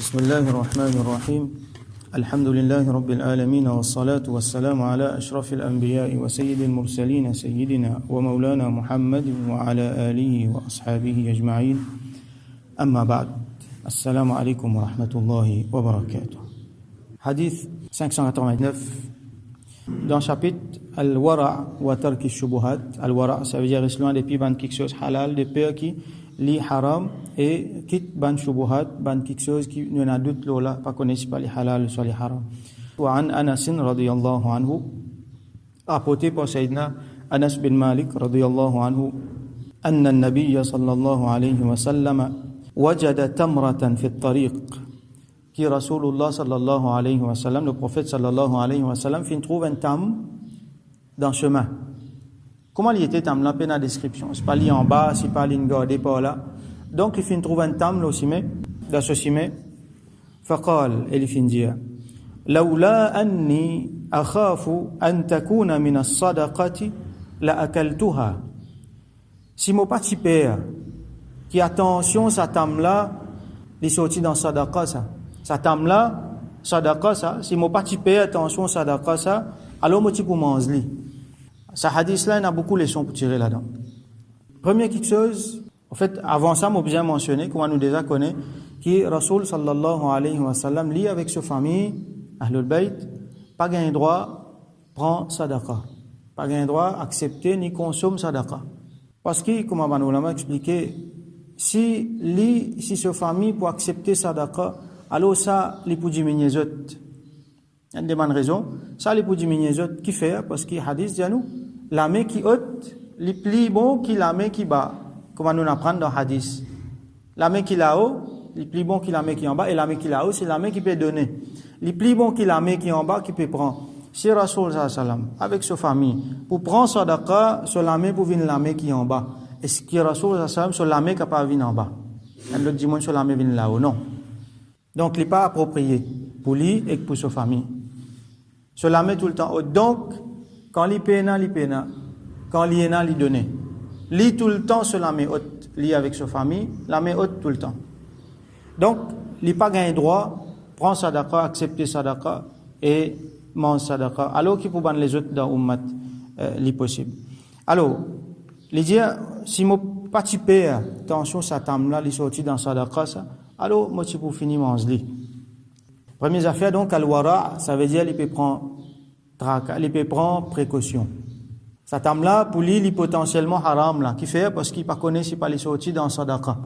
بسم الله الرحمن الرحيم الحمد لله رب العالمين والصلاة والسلام على أشرف الأنبياء وسيد المرسلين سيدنا ومولانا محمد وعلى آله وأصحابه أجمعين أما بعد السلام عليكم ورحمة الله وبركاته. Hadith 589 dans le chapitre Al-Wara' wa Tarki Shubuhat. Al-Wara' ça veut dire rester loin des ban quelque chose halal, des peurs qui li haram et quitte ban shubuhat, ban quelque chose qui n'y a doute là, pas connaît pas les halal soit les haram. Wa an Anas radiyallahu anhu, rapporté par Sayyidina Anas bin Malik radiyallahu anhu, anna an-nabiy sallallahu alayhi wa sallam wajada tamratan fi at-tariq. Qui Rasulullah sallallahu alayhi wa sallam, le prophète sallallahu alayhi wa sallam, fin trouve un tam dans le chemin. Comment il était tam là, peine la description. C'est pas lié en bas, c'est pas lié gardé par là. Donc il fin trouve un tam là aussi, dans ce cimé. فقال, il fin dire, لولا أني أخاف أن تكون من الصدقة لأكلتها. Si mon petit père, qui attention sa tam là, il sorti dans sadaqa ça. Sa tam là, sadaqa ça, si mon petit père attention sadaqa ça, alors moi tu pour manger. Ça hadith là, il y a beaucoup de leçons pour tirer là-dedans. Première quelque chose, en fait, avant ça, moi bien mentionné, comme on nous déjà connaît, qui Rasoul sallallahu alayhi wa sallam lit avec sa famille, Ahlul Bayt, pas gain droit, prend sadaqa. Pas gain droit, accepter ni consomme sadaqa. Parce que, comme on m'a expliqué, si sa famille pour accepter sadaqa, alors ça, il peut diminuer les autres. Il y a une bonne raison. Ça, il peut diminuer les autres. Qui fait? Parce que le hadith dit à nous, la main qui haute, les plus bon que la main qui bas. Comment nous apprendre dans le hadith? La main qui là-haut, les plus bon que la main qui en bas, et la main qui là-haut, c'est la main qui peut donner. Les plus bon que la main qui en bas, qui peut prendre. Si Rasoul sallam, avec sa famille, pour prendre sadaqa, sur la main pour venir la main qui est en bas. Est-ce que Rasoul sallam, sur la main qui n'a pas venir en bas? Un autre dimanche, sur la main vient là-haut. Non. Donc, il n'est pas approprié pour lui et pour sa famille. Se la met tout le temps haute. Donc, quand il péna, quand il est il donne. Lui tout le temps se la met haute. Lui avec sa famille, la met haute tout le temps. Donc, il n'a pas gagné droit, prend sadaqa, accepter sadaqa et mange sadaqa. Alors qu'il peut ban les autres dans Ummat, l'impossible. Alors, il dit, si mon petit père, attention, ça tame là, il est sorti dans sadaqa, ça. Alors, moi, tu peux finir manger. Première affaire, donc, al-wara, ça veut dire, il peut prendre précaution. Ça tame là, pour lui, il est potentiellement haram là. Qui fait? Parce qu'il ne connaît si pas les sorties dans sadaqa.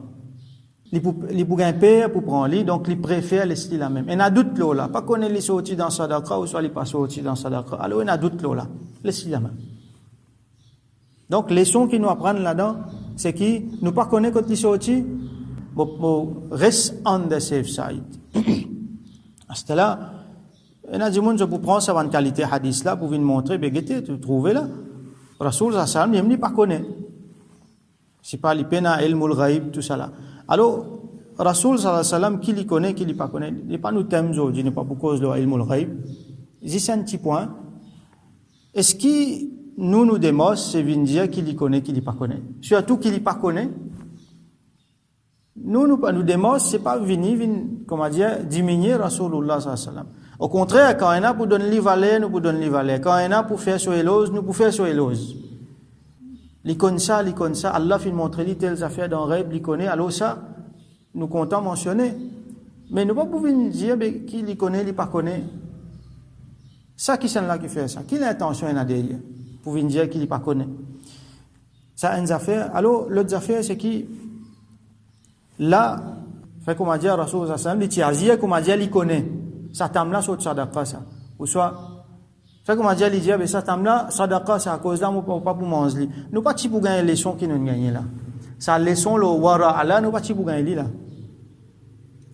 Il peut gagner père pour prendre lui, donc il préfère laisser la même. Il y a doute là, pas connaître les sorties dans sadaqa ou soit il pas sorti dans sadaqa. Alors, il y a doute là, laissez la même. Donc, les leçons qu'il nous apprennent là-dedans, c'est qu'il nous pas connaître quand il sortit. Reste on the safe side. À ce là, il y a des gens qui prennent cette qualité hadith là pour venir montrer, tu trouves là. Rasoul sallam, il ne pas connaît. C'est pas les peines à ilmul ghaib, tout ça là. Alors, Rasoul sallam, qui les connaît, qui les pas connaît, il n'est pas nous thème aujourd'hui, il n'est pas pour cause de ilmul ghaib. C'est un petit point. Est-ce que nous démontre, c'est venir dire qui les connaît, qui les pas connaît. Surtout qui les pas connaît. Nous démontre, c'est pas venir, comment dire, diminuer Rasulullah sallallahu alayhi wa sallam. Au contraire, quand il y en a pour donner les valeurs, nous pour donner les valeurs. Quand il y en a pour faire sur éloge, nous pour faire sur éloge. Les connaît ça, Allah fait montrer les telles affaires dans le rêve, les connaît, alors ça, nous comptons mentionner. Mais nous pas pour venir dire, qui les connaît, les pas connaît. Ça, qui c'est là qui fait ça? Qui l'intention il a derrière? Pour venir dire qui les pas connaît. Ça, une affaire. Alors, l'autre affaire, c'est qui? Là, fait comment dire, Rasoul sallam, les tiaziers, comment dire, ils connaissent. Ça tam là, sur sadaqa, ça. Ou soit, fait comment dire, ils disent, ça tam là, sadaqa, c'est à cause là, nous pas pour manger. Nous pas pour gagner les leçons qui nous gagnent là. Ça, leçon, le wara là, nous pas pour gagner là.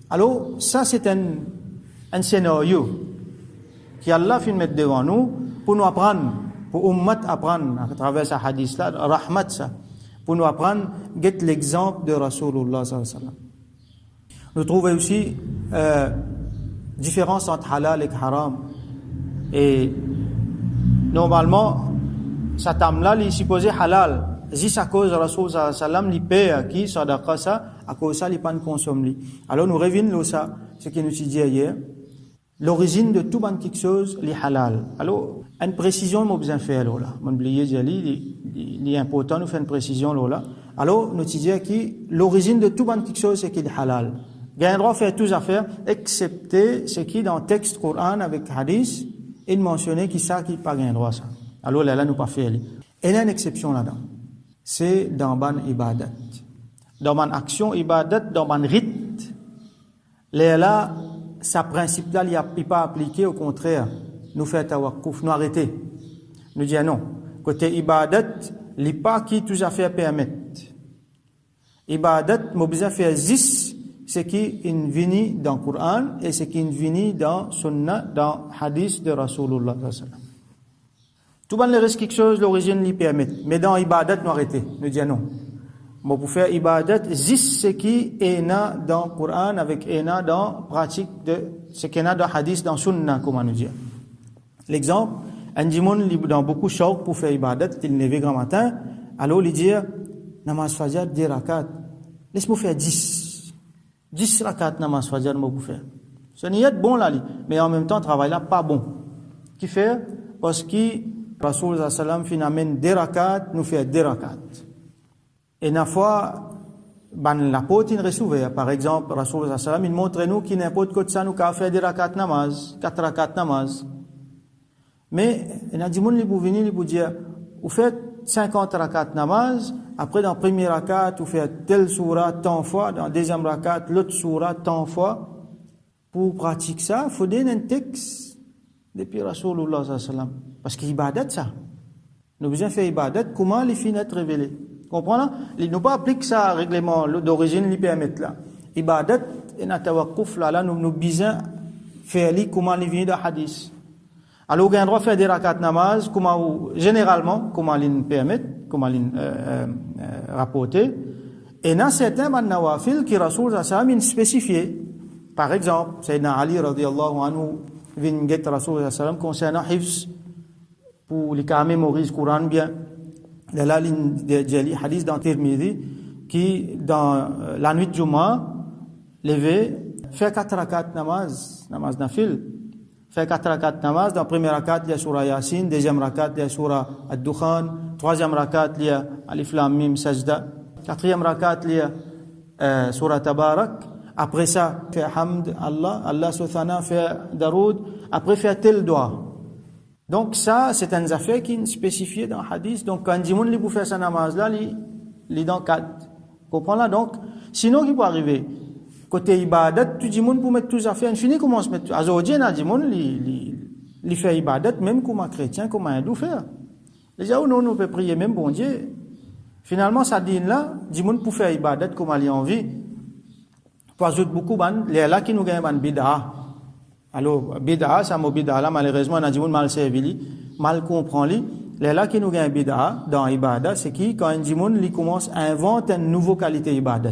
Alors, ça, c'est un scénario qui Allah fait mettre devant nous pour nous apprendre, pour ummat apprendre à travers ce hadith là, rahmat ça. Pour nous apprendre, get l'exemple de Rasulullah sallallahu alayhi wa sallam. Nous trouvons aussi différence entre halal et haram. Et normalement, ça tam là, il est supposé halal. Si ça cause Rasul sallallahu alayhi wa sallam, il paie qui sadaqa ça, à cause ça, il pas consomme. Alors nous revenons là ça. ce que nous dit hier, l'origine de tout quelque chose, les halal. Alors, une précision, nous besoin faire là. Mon oublié il est important, nous faire une précision là. Alors, nous dit que l'origine de tout quelque chose, c'est qu'il est halal. Il y a un droit de faire toutes affaires, excepté ce qui dans le texte Coran avec hadith, il mentionnait qu'il ça qui pas un droit ça. Alors là, nous pas faire. Il y a une exception là-dedans. C'est dans ban ibadat. Dans ban action ibadat, dans ban rite. Là, sa principe là, il n'est pas appliqué, au contraire. Nous fait tawakkuf, nous arrêter. Nous disons non. Côté ibadat, il n'est pas qui tout à fait permettre. Ibadat, nous besoin faire 10, ce qui est venu dans le Coran et ce qui est venu dans Sunnah, dans le hadith de Rasulullah. Tout le monde reste quelque chose, l'origine lui permet. Mais dans ibadat, nous arrêter. Nous disons non. Mais pour faire ibadat, 10 ce qui est dans le Coran avec dans la pratique de ce qui est dans le hadith, dans Sunnah, comment nous dire. L'exemple, un dimon dans beaucoup de choses pour faire ibadat, il lève grand matin, alors il dit, namaz fajr, 10 rakat. Laisse-moi faire 10. 10 rakat namaz fajr, moi pour faire. Ce n'est bon là, mais en même temps, travail là, pas bon. Qui fait? Parce que Rasul sallam finalement 10 rakat, nous fait 10 rakat. Et une fois, la porte il reste ouverte. Par exemple, Rasul sallam il montre nous qu'il n'importe quoi ça nous a fait 10 rakat namaz, 4 rakat namaz. Mais il a dit mon li pour venir li pour dire vous faites 50 rakat namaz, après dans premier rakat vous faites telle sourate tant fois, dans deuxième rakat l'autre sourate tant fois. Pour pratiquer ça, il faut donner un texte depuis Rasulullah sallam. Parce qu'ibadat ça. Nous besoin faire ibadat, comment les fins être révélés. Comprenez? Ils n'ont pas appliqué ça règlement d'origine, ils permettent là. Ibadat, et natawakuf là, nous besoin faire comment les vignes de hadith. Alors, on a droit de faire des rakat namaz, généralement, comment ils permettent, comment ils rapporter. Et dans certains nawafil qui Rasul sallam spécifié. Par exemple, Sayyidina Ali radiyallahu anhu vient get Rasul sallam concernant hifz pour les cas mémorise Coran bien. Là il hadith dans Tirmidhi qui dans la nuit de Juma levé fait 4 rakat namaz nafil. Fait 4 rakat namaz, dans premier rakat il y a surah Yasin, deuxième rakat il y a surah Ad-Dukhan, troisième rakat il y a Alif Lam Mim Sajda, quatrième rakat il y a surah Tabarak. Après ça, fait Hamd Allah Suthana, fait Daroud, après fait tel doigt. Donc ça, c'est un affaire qui est spécifié dans le hadith. Donc quand il dit pour faire sa namaz là, il est dans 4. Comprenez là? Donc, sinon, il peut arriver. Côté ibadat, tout le monde pour mettre tous les affaires, fini comment se mettre. Aujourd'hui, il fait ibadat, même comme un chrétien, comme un hindou faire. Les gens, non, on peut prier même bon Dieu. Finalement, ça dit là, du monde pour faire ibadat comme il a envie. Pour ajouter beaucoup, les là qui nous gagnent ban bid'a. Alors, bid'a, ça mot bid'a là, malheureusement, on a dit mal servi, mal comprend li. Les là qui nous gagnent bid'a dans ibadat, c'est qui, quand un dimoun, il commence à inventer une nouvelle qualité ibadat.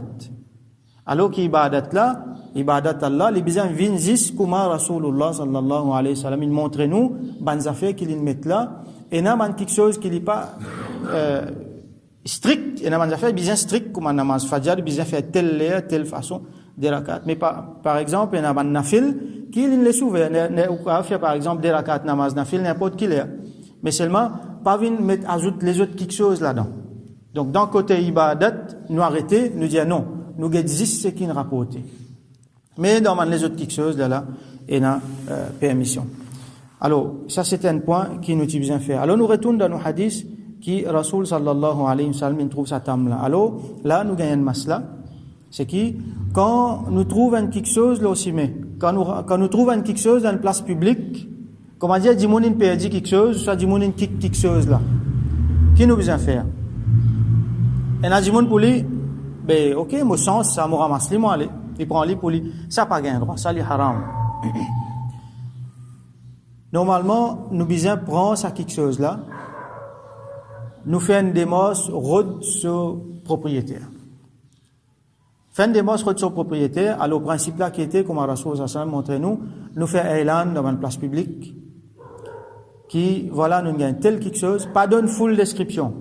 Alors qu'ibadat là, ibadat Allah, les besoins viennent juste comme Rasulullah sallallahu alayhi wa sallam, il montre nous, ban affaires qu'il met là, et n'a pas quelque chose qui n'est pas, strict, et n'a pas affaires bien strict, comme un namaz fajr, bien faire telle façon, des rakats. Mais par exemple, il y a un nafil qui il les ouvert. Ou faire par exemple des rakats namaz nafil n'importe qui l'est. Mais seulement pas venir mettre ajoute les autres quelque chose là-dedans. Donc dans le côté ibadat, nous arrêter, nous dire non, nous get juste ce qui nous rapporte. Mais dans les autres quelque chose là, il y a permission. Alors ça c'est un point qui nous dit bien faire. Alors nous retournons dans nos hadiths qui Rasul sallallahu alayhi wa sallam trouve sa table là. Alors là nous gagnons masla. C'est qui quand nous trouvons quelque chose là aussi mais quand nous trouvons quelque chose dans une place publique, comment dire du monde il perdit quelque chose, soit du monde il quitte quelque chose là. Qui nous besoin faire? Et là du monde pour lui, ben OK, mon sens ça me ramasse lui moi aller, il prend lui pour lui, ça pas gain droit, ça lui haram. Normalement, nous besoin prendre ça quelque chose là, nous faire une démos road sur propriétaire. Fin des mosques de son propriétaire, alors le principe là qui était, comme Rasul sallam montré nous fait élan dans une place publique, qui, voilà, nous gagnons tel quelque chose, pas donne full description,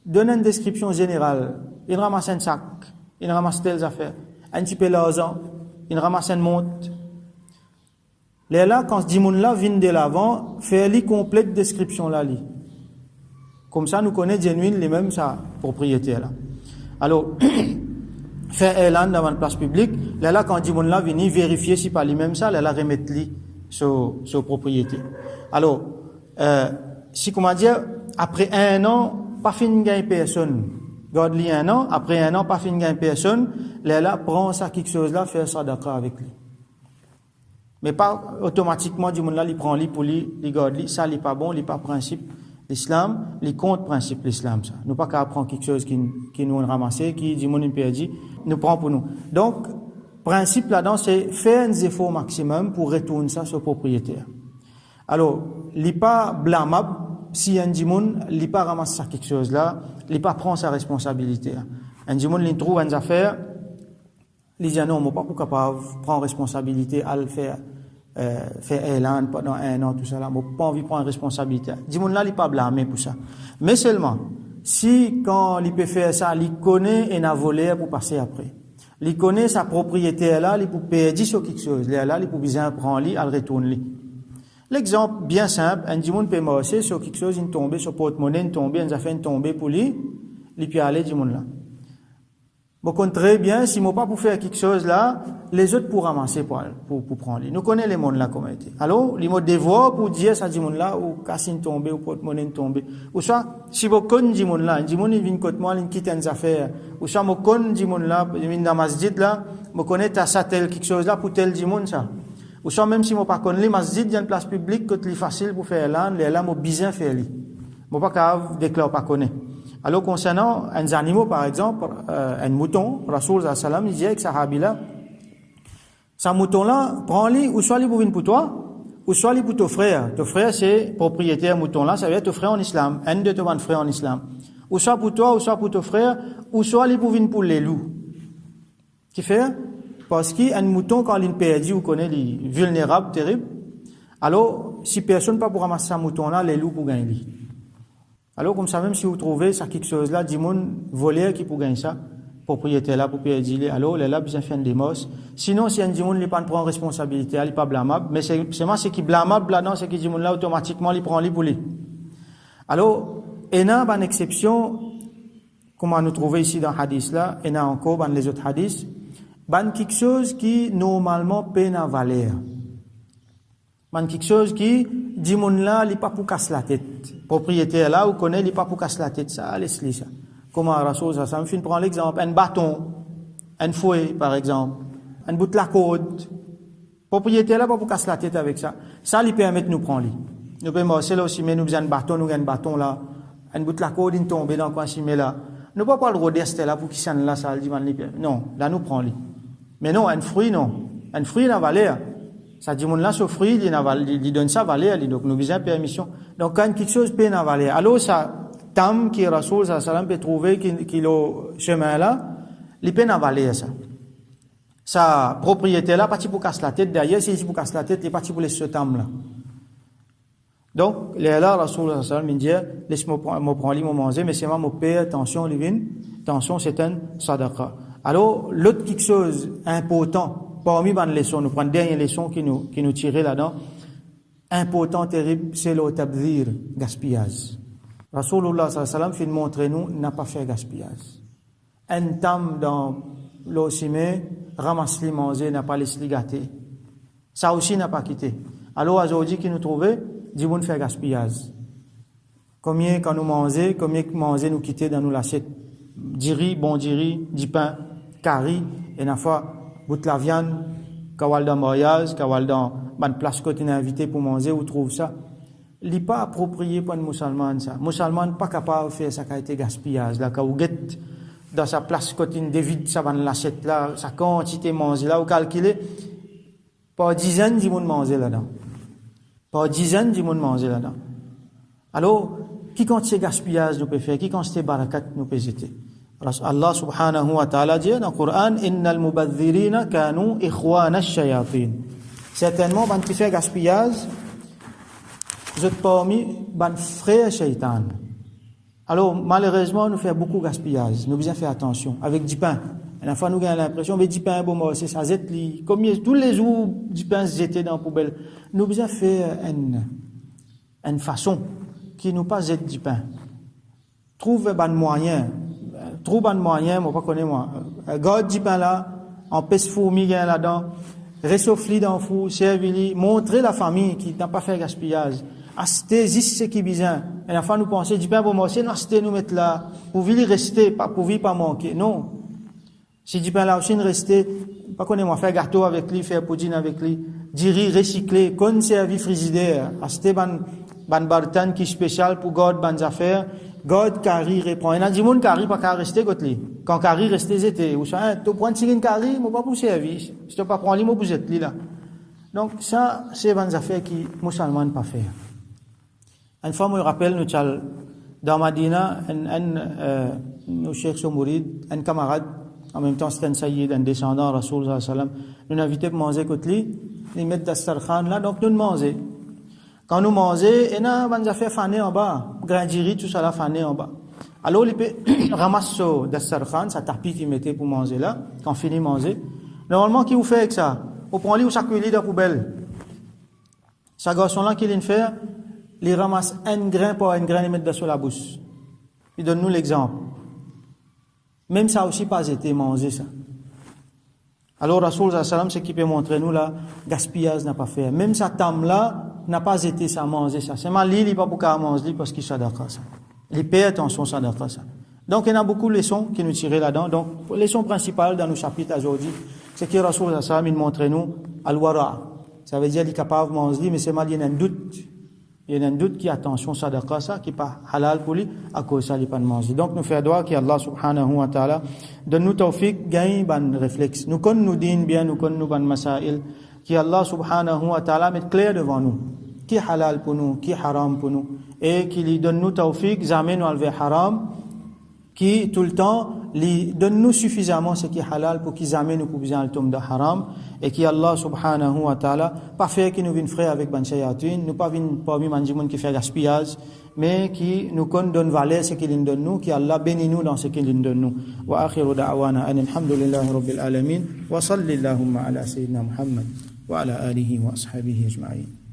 donne une description générale, il ramasse un sac, il ramasse telles affaires, un petit peu l'argent, il ramasse une montre. Là, quand ce dimoun-là vient de l'avant, fait la complète description là. Comme ça, nous connaissons genuine les mêmes sa propriété là. Alors, fait élan devant la place publique, là, quand dimoun-là vient vérifier si pas les mêmes ça, là, remettre lui sur propriété. Alors, si comment dire, après un an, pas fini de gagner personne. Garde-lui un an, après un an, pas fini de gagner personne, là, prend ça quelque chose là, fait ça d'accord avec lui. Mais pas automatiquement, du monde là, il prend lui pour lui, il garde lui, ça, il pas bon, il pas principe l'islam, il compte principe l'islam, ça. Nous pas qu'à prendre quelque chose qui nous a ramassé, qui dit, mon perdu, nous prend pour nous. Donc, principe là-dedans, c'est faire un effort maximum pour retourner ça sur le propriétaire. Alors, il n'est pas blâmable si un dimoun, il n'est pas ramasse ça quelque chose là, il pas prend sa responsabilité. Un dimoun, il trouve une affaire, il dit non, moi pas capable de prendre responsabilité à le faire élan pendant un an, tout ça là, moi pas envie de prendre responsabilité. Dimoun là, il pas blâmé pour ça. Mais seulement, si quand il peut faire ça, il connaît et n'a volé pour passer après. Il connaît sa propriété là, il peut perdre sur quelque chose. Là, il peut bien prendre lui, à le retourner. L'exemple bien simple, un dimoun peut marcher sur quelque chose, il tombe sur porte-monnaie, il tombe, il a fait tomber pour lui, il peut aller dimoun là. Bon, très bien, si moi pas pour faire quelque chose là, les autres pour ramasser pour prendre lui. Nous connaissons les mondes là comment été. Alors, les mots devoir pour dire ça dimoun là, ou cassine tomber, ou porte-monnaie tomber. Ou soit, si vous connaissez dimoun là, un dimoun il vient côté moi, il quitte une affaire. Ou soit, moi connais dimoun là, il vient dans masjid là, moi connais ta ça tel quelque chose là pour tel dimoun ça. Ou soit même si moi pas connais les masjid dans une place publique, que c'est facile pour faire là, moi bien faire lui. Moi pas capable déclare pas connais. Alors concernant un animal par exemple, un mouton, Rasoul sallallahu alayhi wa sallam, il dit avec sahabi là, ce mouton là, prends-le ou soit il pour venir pour toi, ou soit il pour ton frère. Ton frère c'est propriétaire mouton là, ça veut dire ton frère en islam, un de tes frères en islam. Ou soit pour toi, ou soit pour ton frère, ou soit il pour venir pour les loups. Qui fait? Parce qu'un mouton, quand il est perdu, ou connaît les vulnérables, terribles, alors, si personne pas pour ramasser un mouton là, les loups pour gagner. Alors, comme ça, même si vous trouvez ça quelque chose là, du monde voleur qui pour gagner ça, propriétaire là, pour perdre, alors, là, bien fait un démos. Sinon, si un dimoun ne prend responsabilité, il n'est pas blâmable, mais c'est moi, ce qui est blâmable là-dedans, c'est que dimoun là, automatiquement, il prend les pour lui. Alors, il y a une exception, comme on nous trouve ici dans le hadith là, il y a encore dans les autres hadiths, ban quelque chose qui normalement peine à valer. Ban quelque chose qui dit mon là, il pas pour casser la tête. Propriétaire là, ou connaît, il pas pour casser la tête. Ça, laisse-le ça. Comment Rasoul ça me fait prendre l'exemple, un bâton, un fouet par exemple, un bout de la corde. Propriétaire là, pas pour casser la tête avec ça. Ça, il permet de nous prendre. Nous pouvons marcher là aussi, mais nous avons un bâton là, un bout de la corde, il tombe dans le coin, mais là. Nous ne pouvons pas le rodester là pour qu'il s'en là, ça, non, là, nous prenons. Mais non, un fruit, non. Un fruit, il a valeur. Ça dit, mon là, ce fruit, il donne ça valeur, donc nous avons permission. Donc, quand quelque chose peut en valeur, alors, ça, tam, qui est Rasoul, ça, peut trouver qu'il a chemin là, il peut en valeur, ça. Sa propriété là, pas pour casser la tête derrière, si il pour casser la tête, il est parti pour laisser ce tam là. Donc, là, Rasoul, il dit, laisse-moi prendre, manger, mais c'est moi, mon père, attention, attention, c'est un sadaqa. Alors, l'autre quelque chose important, parmi les leçons, nous prenons dernière leçon qui nous tirait là-dedans, important, terrible, c'est le tabdir, gaspillage. Rasulullah sallallahu alayhi wa sallam fait montrer nous, n'a pas fait gaspillage. Un tam dans l'ossimé, ramasse-les manger, n'a pas laissé gâter. Ça aussi n'a pas quitté. Alors, aujourd'hui, qui nous trouvait, dit on fait gaspillage. Combien quand nous mangeons, combien manger nous quitter dans nos assiettes, du riz, bon du riz, du pain, curry, et une fois, bout de la viande, kawal dans mariage, kawal dans une place que tu es invité pour manger, où trouve ça. Il n'est pas approprié pour un musulman, ça. Musulman pas capable de faire ça qui a été gaspillage, là, quand vous guette dans sa place que tu dévide ça dans l'assiette là, sa quantité manger là, ou calculer, pas dizaines du monde manger là-dedans. Pas dizaines du monde manger là-dedans. Alors, qui compte ces gaspillages nous peut faire, qui compte ces barakat nous peut jeter. Allah subhanahu wa ta'ala dit dans le Coran, innal mubadhirina kanu ikhwana ash-shayatin. Certainement, quand tu fais gaspillage, vous êtes parmi ban frère shaitan. Alors, malheureusement, nous faisons beaucoup de gaspillage. Nous devons faire attention. Avec du pain, Et la fois, nous avons l'impression, mais du pain, bon, moi, c'est ça, comme tous les jours, du pain, jeté dans la poubelle. Nous avons fait une façon qui nous pas jette du pain. Trouve un moyen. Trouve un moyen, moi, pas connais moi. Garde du pain là, en pèse fourmi là-dedans, réchauffe-li dans le four, servis-li, montrer la famille qui n'a pas fait gaspillage. Acheter, juste ce qui est besoin. Et la fois, nous pensons, du pain, bon, moi, c'est nous acheter, nous mettre là, pour vivre rester, pas pour vivre pas manquer. Non. Si du pain là aussi, rester, pas connais moi, faire gâteau avec lui, faire pudding avec lui, du riz recyclé, conserver frigidaire, acheter ban bartan qui est spécial pour garder ban affaires, garde carré répond. Il y a des gens qui pas qu'à rester côté. Quand carré reste été, ou ça, tu prends une carré, moi pas pour servir. Si tu pas prendre moi pour être là. Donc ça, c'est ban affaires qui musulmans pas faire. Une fois, je me rappelle, nous dans Madina, nos cheikhs Soumourid, un camarade, en même temps c'était un sayyid, un descendant, Rasoul sallallahu alayhi wa sallam, nous invitait pour manger côté lui, ils mettent dastarkhan là, donc nous mangeons. Quand nous mangeons, et là, on a fait faner en bas, grandiri, tout ça là, faner en bas. Alors, il ramasse ce dastarkhan, sa tapis qu'il mettait pour manger là, quand on finit de manger. Normalement, qui vous fait avec ça? On prend lui ou ça cueille dans la poubelle. Ce garçon-là, qu'il vient faire, il ramasse un grain par un grain et met dans la bouche. Il donne nous l'exemple. Même ça aussi pas été mangé, ça. Alors, Rasoul sallallahu alayhi wa sallam, c'est qui peut montrer nous là, gaspillage n'a pas fait. Même sa tame là, n'a pas été ça manger ça. C'est mal, il n'est pas beaucoup à manger parce qu'il s'adapte ça. Il paie attention, s'adapte ça. Donc, il y a beaucoup de leçons qui nous tirent là-dedans. Donc, la leçon principale dans nos chapitres aujourd'hui, c'est que Rasoul sallallahu alayhi wa sallam, il montre nous, al-wara. Ça veut dire qu'il est capable de manger, mais c'est mal, il y a un doute. Il y a un doute qui, attention, sadaqa ça, qui n'est pas halal pour lui, à cause ça, il n'est pas de manger. Donc, nous faisons droit qu'Allah subhanahu wa ta'ala donne-nous tawfiq, gagne, ban réflexe. Nous connaissons nous din bien, nous connaissons nous ban masail, qui Allah subhanahu wa ta'ala met clair devant nous. Qui est halal pour nous, qui est haram pour nous. Et qui lui donne nous tawfiq, jamais nous enlever haram, qui, tout le temps, lui donne nous suffisamment ce qui est halal pour qu'il jamais nous pouvons le tombe de haram. Et qui Allah subhanahu wa ta'ala, pas fait qui nous vienne frère avec ban shayatin, nous pas vienne parmi manjimoun qui fait gaspillage, mais qui nous donne valeur ce qu'il nous donne nous, qui Allah bénit nous dans ce qu'il nous donne nous. Wa akhiru da'wana alhamdulillahi rabbil alamin, wa salli Allahumma ala sayyidina Muhammad, wa ala alihi wa ashabihi ajma'in.